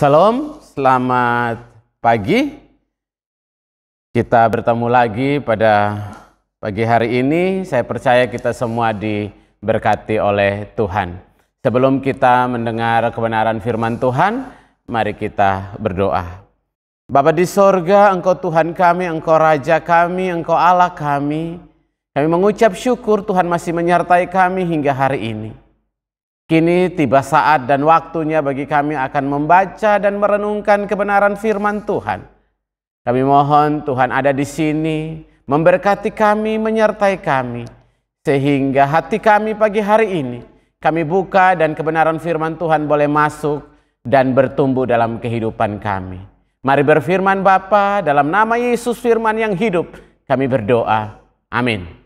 Salam, selamat pagi. Kita bertemu lagi pada pagi hari ini. Saya percaya kita semua diberkati oleh Tuhan. Sebelum kita mendengar kebenaran firman Tuhan, mari kita berdoa. Bapa di sorga, Engkau Tuhan kami, Engkau Raja kami, Engkau Allah kami. Kami mengucap syukur Tuhan masih menyertai kami hingga hari ini. Kini tiba saat dan waktunya bagi kami akan membaca dan merenungkan kebenaran firman Tuhan. Kami mohon Tuhan ada di sini, memberkati kami, menyertai kami. Sehingga hati kami pagi hari ini, kami buka dan kebenaran firman Tuhan boleh masuk dan bertumbuh dalam kehidupan kami. Mari berfirman Bapa, dalam nama Yesus firman yang hidup, kami berdoa. Amin.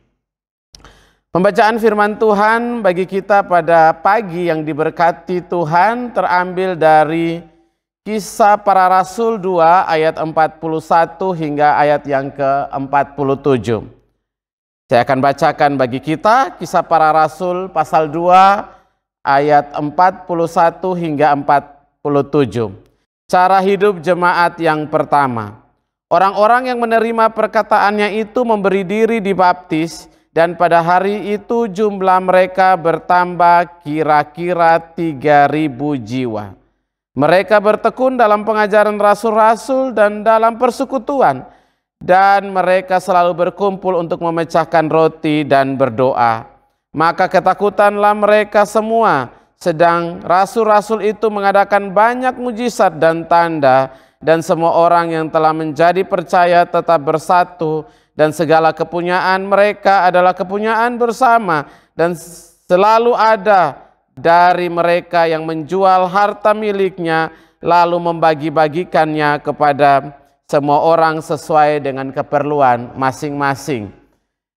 Pembacaan firman Tuhan bagi kita pada pagi yang diberkati Tuhan terambil dari Kisah Para Rasul 2 ayat 41 hingga ayat yang ke-47. Saya akan bacakan bagi kita Kisah Para Rasul pasal 2 ayat 41 hingga 47. Cara hidup jemaat yang pertama. Orang-orang yang menerima perkataannya itu memberi diri dibaptis. Dan pada hari itu jumlah mereka bertambah kira-kira 3.000 jiwa. Mereka bertekun dalam pengajaran rasul-rasul dan dalam persekutuan. Dan mereka selalu berkumpul untuk memecahkan roti dan berdoa. Maka ketakutanlah mereka semua. Sedang rasul-rasul itu mengadakan banyak mujizat dan tanda. Dan semua orang yang telah menjadi percaya tetap bersatu. Dan segala kepunyaan mereka adalah kepunyaan bersama. Dan selalu ada dari mereka yang menjual harta miliknya, lalu membagi-bagikannya kepada semua orang sesuai dengan keperluan masing-masing.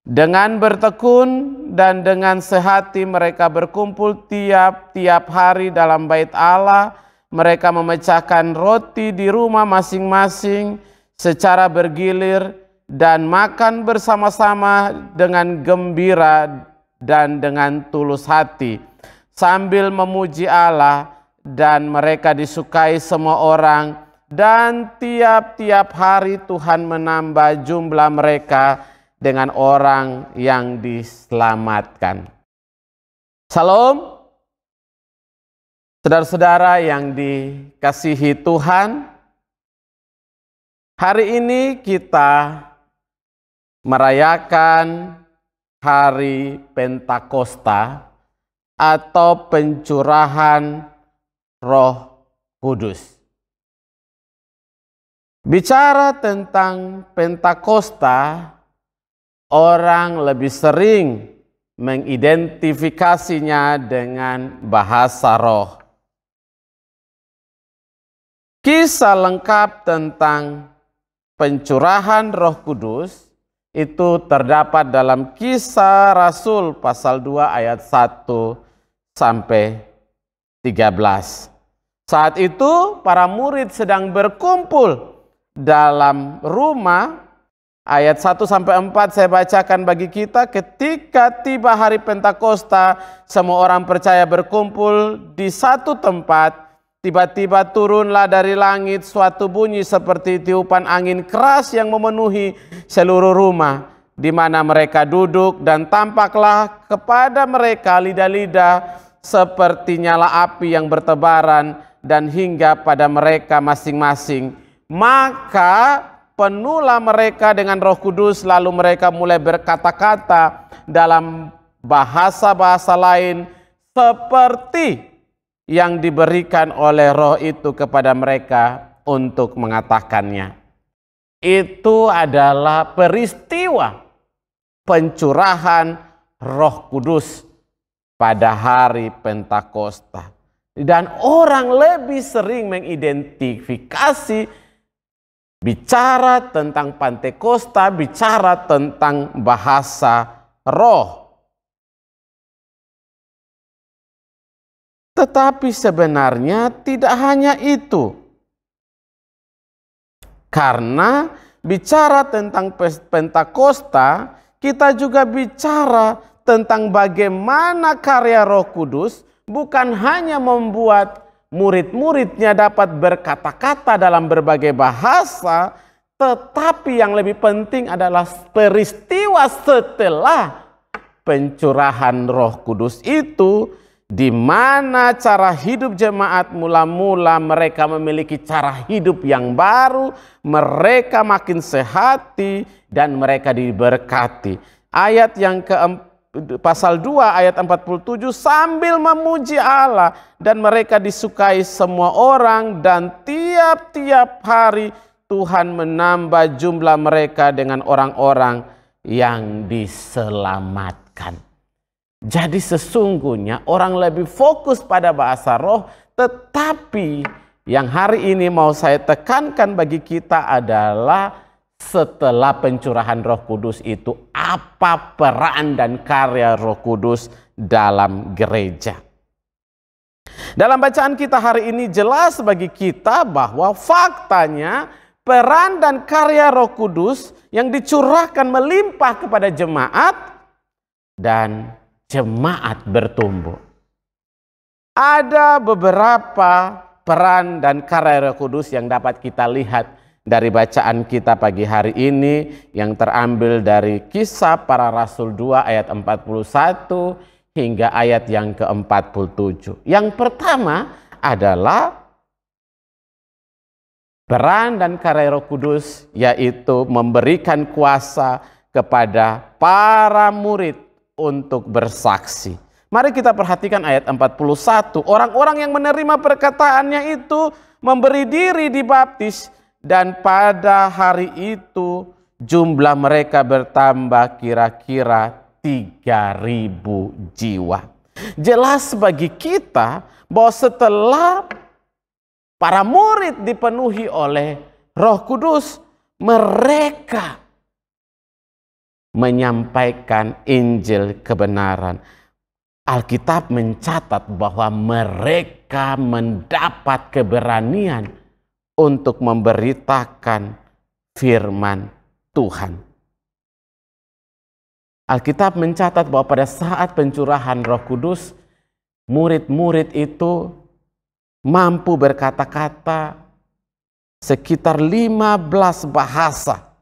Dengan bertekun dan dengan sehati mereka berkumpul tiap-tiap hari dalam bait Allah. Mereka memecahkan roti di rumah masing-masing secara bergilir, dan makan bersama-sama dengan gembira dan dengan tulus hati, sambil memuji Allah, dan mereka disukai semua orang, dan tiap-tiap hari Tuhan menambah jumlah mereka dengan orang yang diselamatkan. Salam, saudara-saudara yang dikasihi Tuhan, hari ini kita merayakan hari Pentakosta atau pencurahan Roh Kudus. Bicara tentang Pentakosta, orang lebih sering mengidentifikasinya dengan bahasa roh. Kisah lengkap tentang pencurahan Roh Kudus itu terdapat dalam Kisah Rasul pasal 2 ayat 1 sampai 13. Saat itu para murid sedang berkumpul dalam rumah. Ayat 1 sampai 4 saya bacakan bagi kita. Ketika tiba hari Pentakosta, semua orang percaya berkumpul di satu tempat. Tiba-tiba turunlah dari langit suatu bunyi seperti tiupan angin keras yang memenuhi seluruh rumah di mana mereka duduk, dan tampaklah kepada mereka lidah-lidah seperti nyala api yang bertebaran dan hingga pada mereka masing-masing. Maka penuhlah mereka dengan Roh Kudus, lalu mereka mulai berkata-kata dalam bahasa-bahasa lain seperti yang diberikan oleh Roh itu kepada mereka untuk mengatakannya. Itu adalah peristiwa pencurahan Roh Kudus pada hari Pentakosta. Dan orang lebih sering mengidentifikasi bicara tentang Pentakosta, bicara tentang bahasa roh. Tetapi sebenarnya tidak hanya itu. Karena bicara tentang Pentakosta, kita juga bicara tentang bagaimana karya Roh Kudus bukan hanya membuat murid-muridnya dapat berkata-kata dalam berbagai bahasa, tetapi yang lebih penting adalah peristiwa setelah pencurahan Roh Kudus itu, di mana cara hidup jemaat mula-mula mereka memiliki cara hidup yang baru, mereka makin sehati dan mereka diberkati. Ayat yang pasal 2 ayat 47, sambil memuji Allah dan mereka disukai semua orang, dan tiap-tiap hari Tuhan menambah jumlah mereka dengan orang-orang yang diselamatkan. Jadi sesungguhnya orang lebih fokus pada bahasa roh, tetapi yang hari ini mau saya tekankan bagi kita adalah setelah pencurahan Roh Kudus itu, apa peran dan karya Roh Kudus dalam gereja. Dalam bacaan kita hari ini jelas bagi kita bahwa faktanya peran dan karya Roh Kudus yang dicurahkan melimpah kepada jemaat dan jemaat bertumbuh. Ada beberapa peran dan karya Roh Kudus yang dapat kita lihat dari bacaan kita pagi hari ini, yang terambil dari Kisah Para Rasul 2 ayat 41 hingga ayat yang ke-47. Yang pertama adalah peran dan karya Roh Kudus, yaitu memberikan kuasa kepada para murid untuk bersaksi. Mari kita perhatikan ayat 41. Orang-orang yang menerima perkataannya itu memberi diri dibaptis, dan pada hari itu jumlah mereka bertambah kira-kira 3.000 jiwa. Jelas bagi kita bahwa setelah para murid dipenuhi oleh Roh Kudus, mereka menyampaikan Injil kebenaran. Alkitab mencatat bahwa mereka mendapat keberanian untuk memberitakan firman Tuhan. Alkitab mencatat bahwa pada saat pencurahan Roh Kudus, murid-murid itu mampu berkata-kata sekitar 15 bahasa.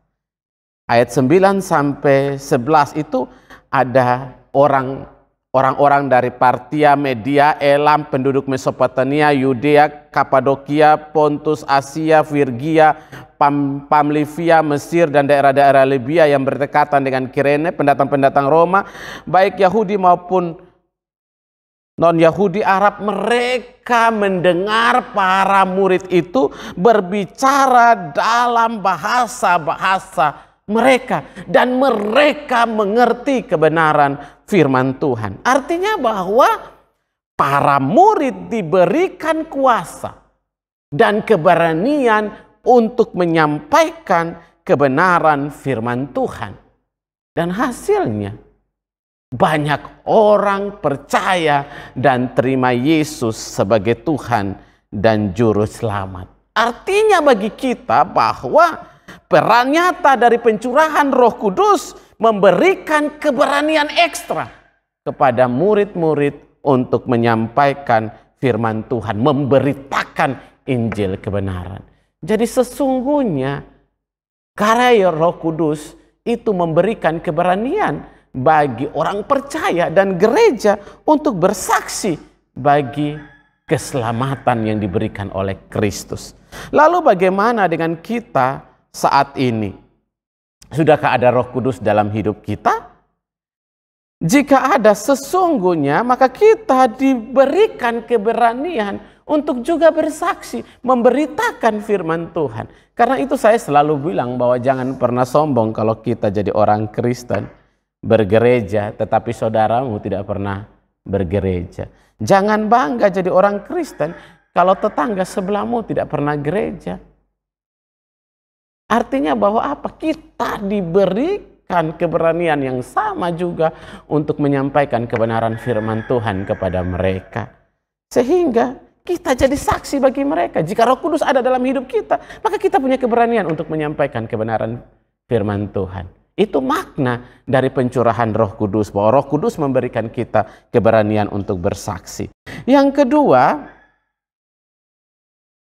Ayat 9 sampai 11 itu ada orang-orang dari Partia, Media, Elam, penduduk Mesopotamia, Yudea, Kapadokia, Pontus, Asia, Frigia, Pamlifia, Mesir, dan daerah-daerah Libya yang berdekatan dengan Kirene, pendatang-pendatang Roma, baik Yahudi maupun non-Yahudi Arab. Mereka mendengar para murid itu berbicara dalam bahasa-bahasa mereka, dan mereka mengerti kebenaran firman Tuhan. Artinya bahwa para murid diberikan kuasa dan keberanian untuk menyampaikan kebenaran firman Tuhan. Dan hasilnya banyak orang percaya dan terima Yesus sebagai Tuhan dan Juru Selamat. Artinya bagi kita bahwa peran nyata dari pencurahan Roh Kudus memberikan keberanian ekstra kepada murid-murid untuk menyampaikan firman Tuhan, memberitakan Injil kebenaran. Jadi sesungguhnya karya Roh Kudus itu memberikan keberanian bagi orang percaya dan gereja untuk bersaksi bagi keselamatan yang diberikan oleh Kristus. Lalu bagaimana dengan kita saat ini? Sudahkah ada Roh Kudus dalam hidup kita? Jika ada, sesungguhnya maka kita diberikan keberanian untuk juga bersaksi, memberitakan firman Tuhan. Karena itu saya selalu bilang bahwa jangan pernah sombong kalau kita jadi orang Kristen, bergereja, tetapi saudaramu tidak pernah bergereja. Jangan bangga jadi orang Kristen kalau tetangga sebelahmu tidak pernah gereja. Artinya bahwa apa? Kita diberikan keberanian yang sama juga untuk menyampaikan kebenaran firman Tuhan kepada mereka. Sehingga kita jadi saksi bagi mereka. Jika Roh Kudus ada dalam hidup kita, maka kita punya keberanian untuk menyampaikan kebenaran firman Tuhan. Itu makna dari pencurahan Roh Kudus, bahwa Roh Kudus memberikan kita keberanian untuk bersaksi. Yang kedua,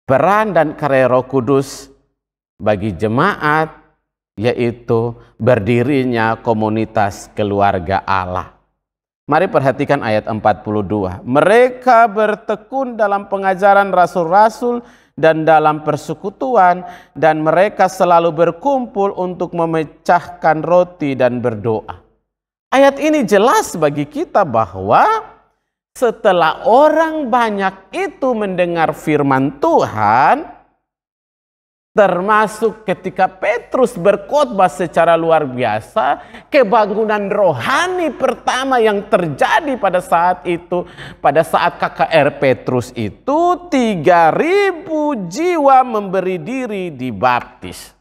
peran dan karya Roh Kudus bagi jemaat, yaitu berdirinya komunitas keluarga Allah. Mari perhatikan ayat 42. Mereka bertekun dalam pengajaran rasul-rasul dan dalam persekutuan, dan mereka selalu berkumpul untuk memecahkan roti dan berdoa. Ayat ini jelas bagi kita bahwa setelah orang banyak itu mendengar firman Tuhan, termasuk ketika Petrus berkhotbah secara luar biasa, kebangunan rohani pertama yang terjadi pada saat itu, pada saat KKR Petrus itu, 3.000 jiwa memberi diri dibaptis.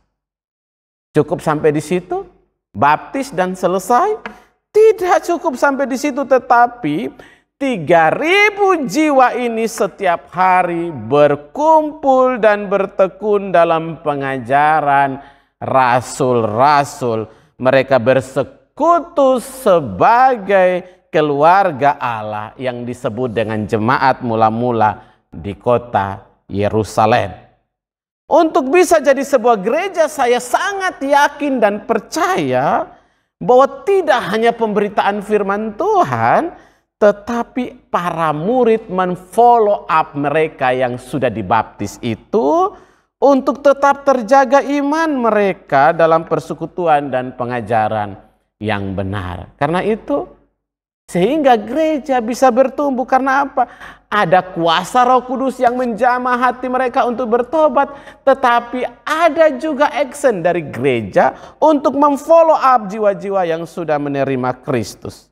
Cukup sampai di situ? Baptis dan selesai? Tidak cukup sampai di situ, tetapi 3.000 jiwa ini setiap hari berkumpul dan bertekun dalam pengajaran rasul-rasul. Mereka bersekutu sebagai keluarga Allah yang disebut dengan jemaat mula-mula di kota Yerusalem. Untuk bisa jadi sebuah gereja, saya sangat yakin dan percaya bahwa tidak hanya pemberitaan firman Tuhan, tetapi para murid men-follow up mereka yang sudah dibaptis itu untuk tetap terjaga iman mereka dalam persekutuan dan pengajaran yang benar. Karena itu, sehingga gereja bisa bertumbuh. Karena apa? Ada kuasa Roh Kudus yang menjamah hati mereka untuk bertobat, tetapi ada juga action dari gereja untuk memfollow up jiwa-jiwa yang sudah menerima Kristus.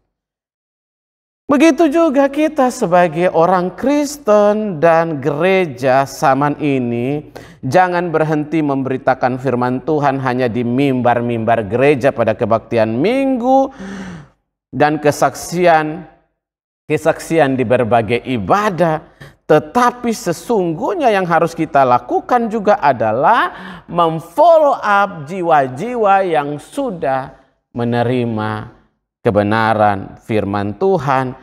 Begitu juga kita sebagai orang Kristen dan gereja zaman ini, jangan berhenti memberitakan firman Tuhan hanya di mimbar-mimbar gereja pada kebaktian minggu dan kesaksian di berbagai ibadah. Tetapi sesungguhnya yang harus kita lakukan juga adalah memfollow up jiwa-jiwa yang sudah menerima kebenaran firman Tuhan,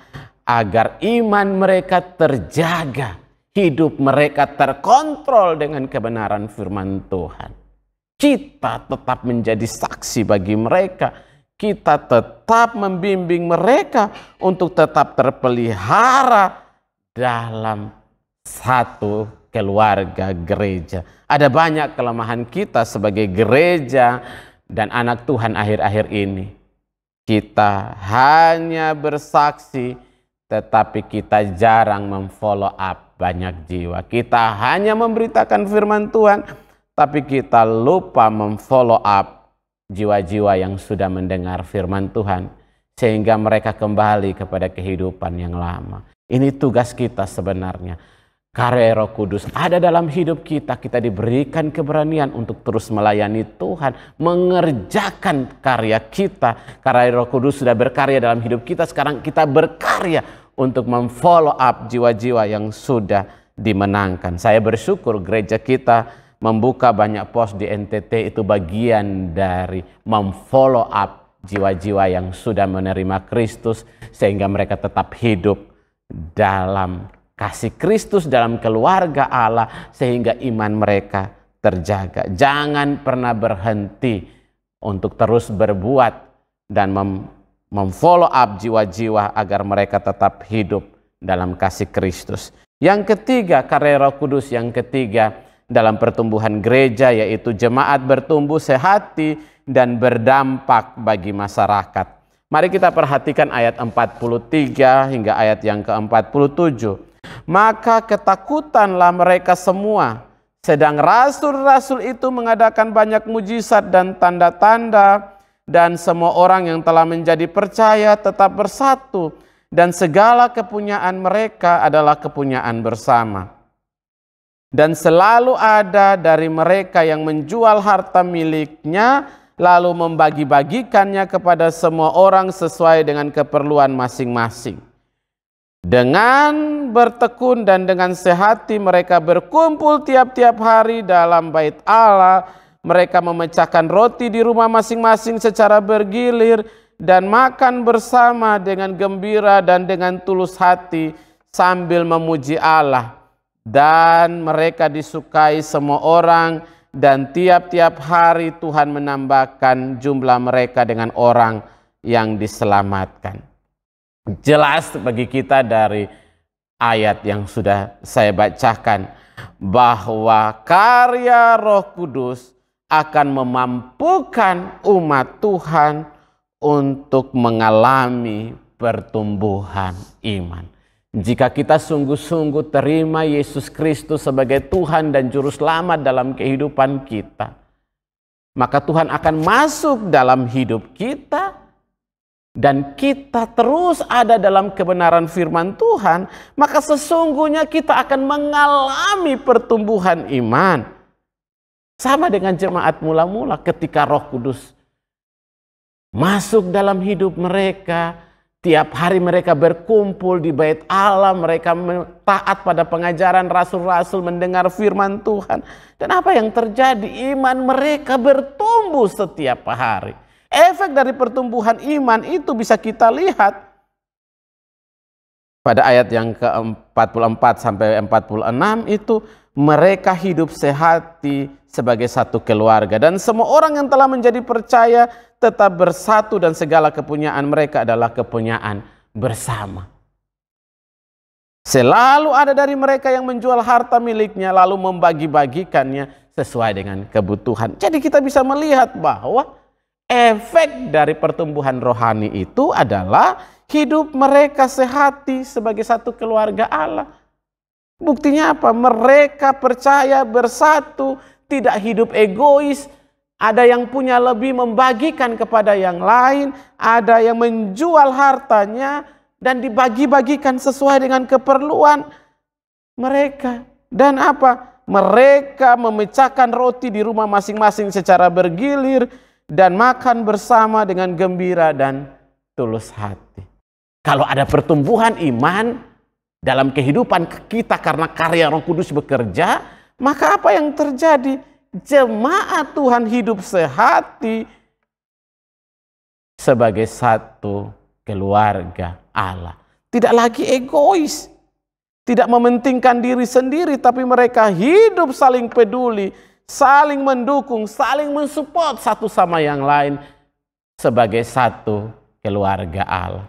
agar iman mereka terjaga, hidup mereka terkontrol dengan kebenaran firman Tuhan. Kita tetap menjadi saksi bagi mereka, kita tetap membimbing mereka untuk tetap terpelihara dalam satu keluarga gereja. Ada banyak kelemahan kita sebagai gereja dan anak Tuhan akhir-akhir ini. Kita hanya bersaksi, tetapi kita jarang memfollow up banyak jiwa. Kita hanya memberitakan firman Tuhan, tapi kita lupa memfollow up jiwa-jiwa yang sudah mendengar firman Tuhan, sehingga mereka kembali kepada kehidupan yang lama. Ini tugas kita sebenarnya. Karya Roh Kudus ada dalam hidup kita. Kita diberikan keberanian untuk terus melayani Tuhan, mengerjakan karya kita. Karya Roh Kudus sudah berkarya dalam hidup kita. Sekarang kita berkarya untuk memfollow up jiwa-jiwa yang sudah dimenangkan. Saya bersyukur gereja kita membuka banyak pos di NTT, itu bagian dari memfollow up jiwa-jiwa yang sudah menerima Kristus, sehingga mereka tetap hidup dalam kasih Kristus dalam keluarga Allah, sehingga iman mereka terjaga. Jangan pernah berhenti untuk terus berbuat dan memfollow up jiwa-jiwa agar mereka tetap hidup dalam kasih Kristus. Yang ketiga, karya Roh Kudus yang ketiga dalam pertumbuhan gereja, yaitu jemaat bertumbuh sehati dan berdampak bagi masyarakat. Mari kita perhatikan ayat 43 hingga ayat yang ke-47. Maka ketakutanlah mereka semua, sedang rasul-rasul itu mengadakan banyak mujizat dan tanda-tanda, dan semua orang yang telah menjadi percaya tetap bersatu, dan segala kepunyaan mereka adalah kepunyaan bersama. Dan selalu ada dari mereka yang menjual harta miliknya, lalu membagi-bagikannya kepada semua orang sesuai dengan keperluan masing-masing. Dengan bertekun dan dengan sehati mereka berkumpul tiap-tiap hari dalam bait Allah. Mereka memecahkan roti di rumah masing-masing secara bergilir dan makan bersama dengan gembira dan dengan tulus hati sambil memuji Allah. dan mereka disukai semua orang, dan tiap-tiap hari Tuhan menambahkan jumlah mereka dengan orang yang diselamatkan. Jelas bagi kita dari ayat yang sudah saya bacakan bahwa karya Roh Kudus akan memampukan umat Tuhan untuk mengalami pertumbuhan iman. Jika kita sungguh-sungguh terima Yesus Kristus sebagai Tuhan dan Juru Selamat dalam kehidupan kita, maka Tuhan akan masuk dalam hidup kita, dan kita terus ada dalam kebenaran firman Tuhan, maka sesungguhnya kita akan mengalami pertumbuhan iman. Sama dengan jemaat mula-mula ketika Roh Kudus masuk dalam hidup mereka, tiap hari mereka berkumpul di bait Allah, mereka taat pada pengajaran rasul-rasul, mendengar firman Tuhan. Dan apa yang terjadi? Iman mereka bertumbuh setiap hari. Efek dari pertumbuhan iman itu bisa kita lihat pada ayat yang ke-44 sampai 46 itu, mereka hidup sehati sebagai satu keluarga, dan semua orang yang telah menjadi percaya tetap bersatu, dan segala kepunyaan mereka adalah kepunyaan bersama. Selalu ada dari mereka yang menjual harta miliknya lalu membagi-bagikannya sesuai dengan kebutuhan. Jadi kita bisa melihat bahwa efek dari pertumbuhan rohani itu adalah hidup mereka sehati sebagai satu keluarga Allah. Buktinya apa? Mereka percaya, bersatu, tidak hidup egois. Ada yang punya lebih membagikan kepada yang lain, ada yang menjual hartanya dan dibagi-bagikan sesuai dengan keperluan mereka. Dan apa? Mereka memecahkan roti di rumah masing-masing secara bergilir dan makan bersama dengan gembira dan tulus hati. Kalau ada pertumbuhan iman dalam kehidupan kita karena karya Roh Kudus bekerja, maka apa yang terjadi? Jemaat Tuhan hidup sehati sebagai satu keluarga Allah. Tidak lagi egois, tidak mementingkan diri sendiri, tapi mereka hidup saling peduli, saling mendukung, saling mensupport satu sama yang lain sebagai satu keluarga Allah.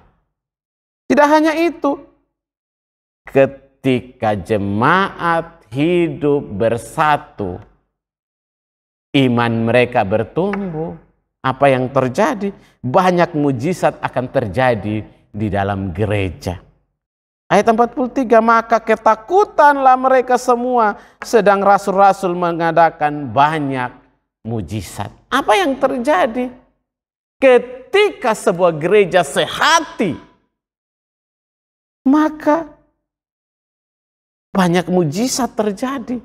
Tidak hanya itu, ketika jemaat hidup bersatu, iman mereka bertumbuh. Apa yang terjadi? Banyak mujizat akan terjadi di dalam gereja. Ayat 43, maka ketakutanlah mereka semua, sedang rasul-rasul mengadakan banyak mujizat. Apa yang terjadi? Ketika sebuah gereja sehati, maka banyak mujizat terjadi.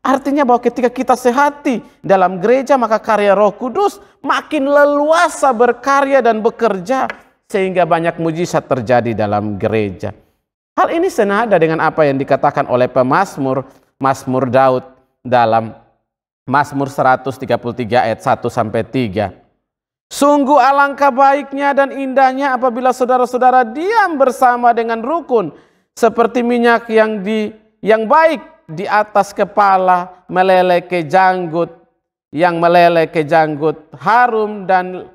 Artinya bahwa ketika kita sehati dalam gereja, maka karya Roh Kudus makin leluasa berkarya dan bekerja, sehingga banyak mujizat terjadi dalam gereja. Hal ini senada dengan apa yang dikatakan oleh pemazmur, Mazmur Daud dalam Mazmur 133 ayat 1-3. Sungguh alangkah baiknya dan indahnya apabila saudara-saudara diam bersama dengan rukun, seperti minyak yang baik di atas kepala meleleh ke janggut, yang meleleh ke janggut harum dan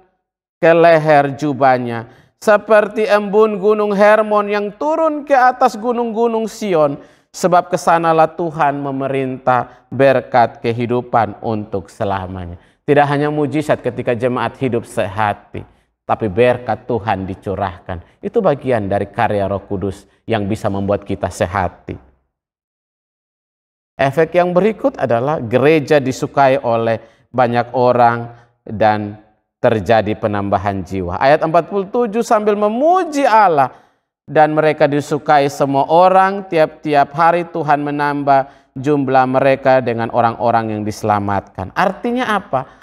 ke leher jubahnya, seperti embun gunung Hermon yang turun ke atas gunung-gunung Sion, sebab kesanalah Tuhan memerintah berkat kehidupan untuk selamanya. Tidak hanya mujizat ketika jemaat hidup sehati, tapi berkat Tuhan dicurahkan. Itu bagian dari karya Roh Kudus yang bisa membuat kita sehati. Efek yang berikut adalah gereja disukai oleh banyak orang dan terjadi penambahan jiwa. Ayat 47, sambil memuji Allah dan mereka disukai semua orang, tiap-tiap hari Tuhan menambah jumlah mereka dengan orang-orang yang diselamatkan. Artinya apa?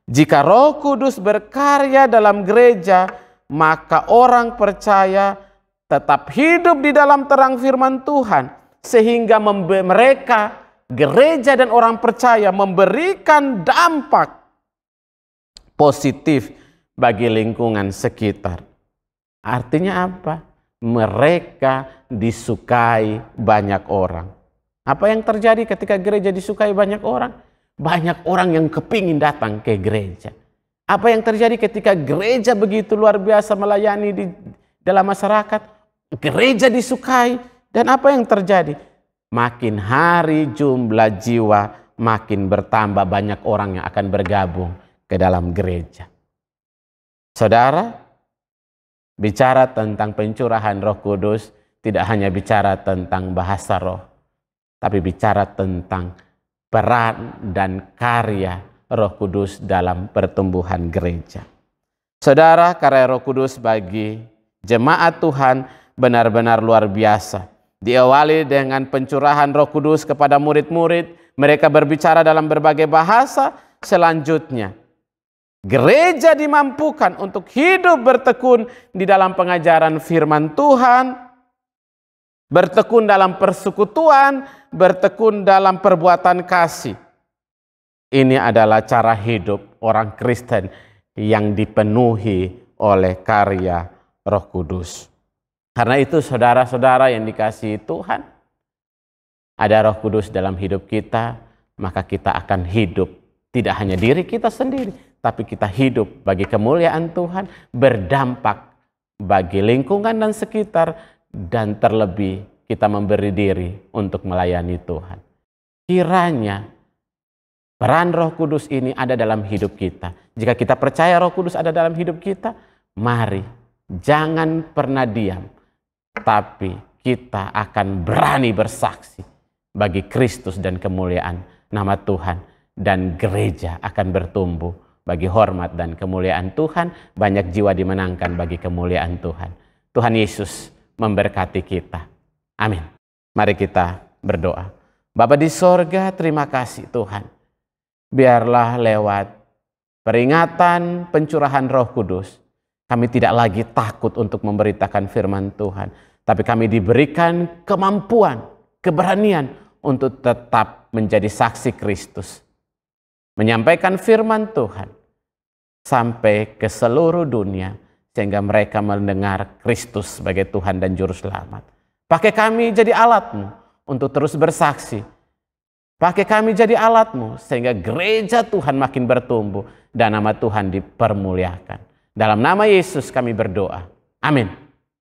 Jika Roh Kudus berkarya dalam gereja, maka orang percaya tetap hidup di dalam terang firman Tuhan, sehingga mereka, gereja dan orang percaya, memberikan dampak positif bagi lingkungan sekitar. Artinya apa? Mereka disukai banyak orang. Apa yang terjadi ketika gereja disukai banyak orang? Banyak orang yang kepingin datang ke gereja. Apa yang terjadi ketika gereja begitu luar biasa melayani di dalam masyarakat? Gereja disukai. Dan apa yang terjadi? Makin hari jumlah jiwa makin bertambah, banyak orang yang akan bergabung ke dalam gereja. Saudara, bicara tentang pencurahan Roh Kudus tidak hanya bicara tentang bahasa roh, tapi bicara tentang peran dan karya Roh Kudus dalam pertumbuhan gereja. Saudara, karya Roh Kudus bagi jemaat Tuhan benar-benar luar biasa. Diawali dengan pencurahan Roh Kudus kepada murid-murid, mereka berbicara dalam berbagai bahasa. Selanjutnya, gereja dimampukan untuk hidup bertekun di dalam pengajaran firman Tuhan, bertekun dalam persekutuan, bertekun dalam perbuatan kasih. Ini adalah cara hidup orang Kristen yang dipenuhi oleh karya Roh Kudus. Karena itu saudara-saudara yang dikasihi Tuhan, ada Roh Kudus dalam hidup kita, maka kita akan hidup tidak hanya diri kita sendiri, tapi kita hidup bagi kemuliaan Tuhan, berdampak bagi lingkungan dan sekitar, dan terlebih kita memberi diri untuk melayani Tuhan. Kiranya peran Roh Kudus ini ada dalam hidup kita. Jika kita percaya Roh Kudus ada dalam hidup kita, mari jangan pernah diam, tapi kita akan berani bersaksi bagi Kristus dan kemuliaan nama Tuhan, dan gereja akan bertumbuh bagi hormat dan kemuliaan Tuhan. Banyak jiwa dimenangkan bagi kemuliaan Tuhan. Tuhan Yesus memberkati kita. Amin. Mari kita berdoa. Bapa di sorga, terima kasih Tuhan. Biarlah lewat peringatan pencurahan Roh Kudus, kami tidak lagi takut untuk memberitakan firman Tuhan, tapi kami diberikan kemampuan, keberanian untuk tetap menjadi saksi Kristus, menyampaikan firman Tuhan sampai ke seluruh dunia, sehingga mereka mendengar Kristus sebagai Tuhan dan Juru Selamat. Pakai kami jadi alat-Mu untuk terus bersaksi. Pakai kami jadi alat-Mu sehingga gereja Tuhan makin bertumbuh dan nama Tuhan dipermuliakan. Dalam nama Yesus kami berdoa. Amin.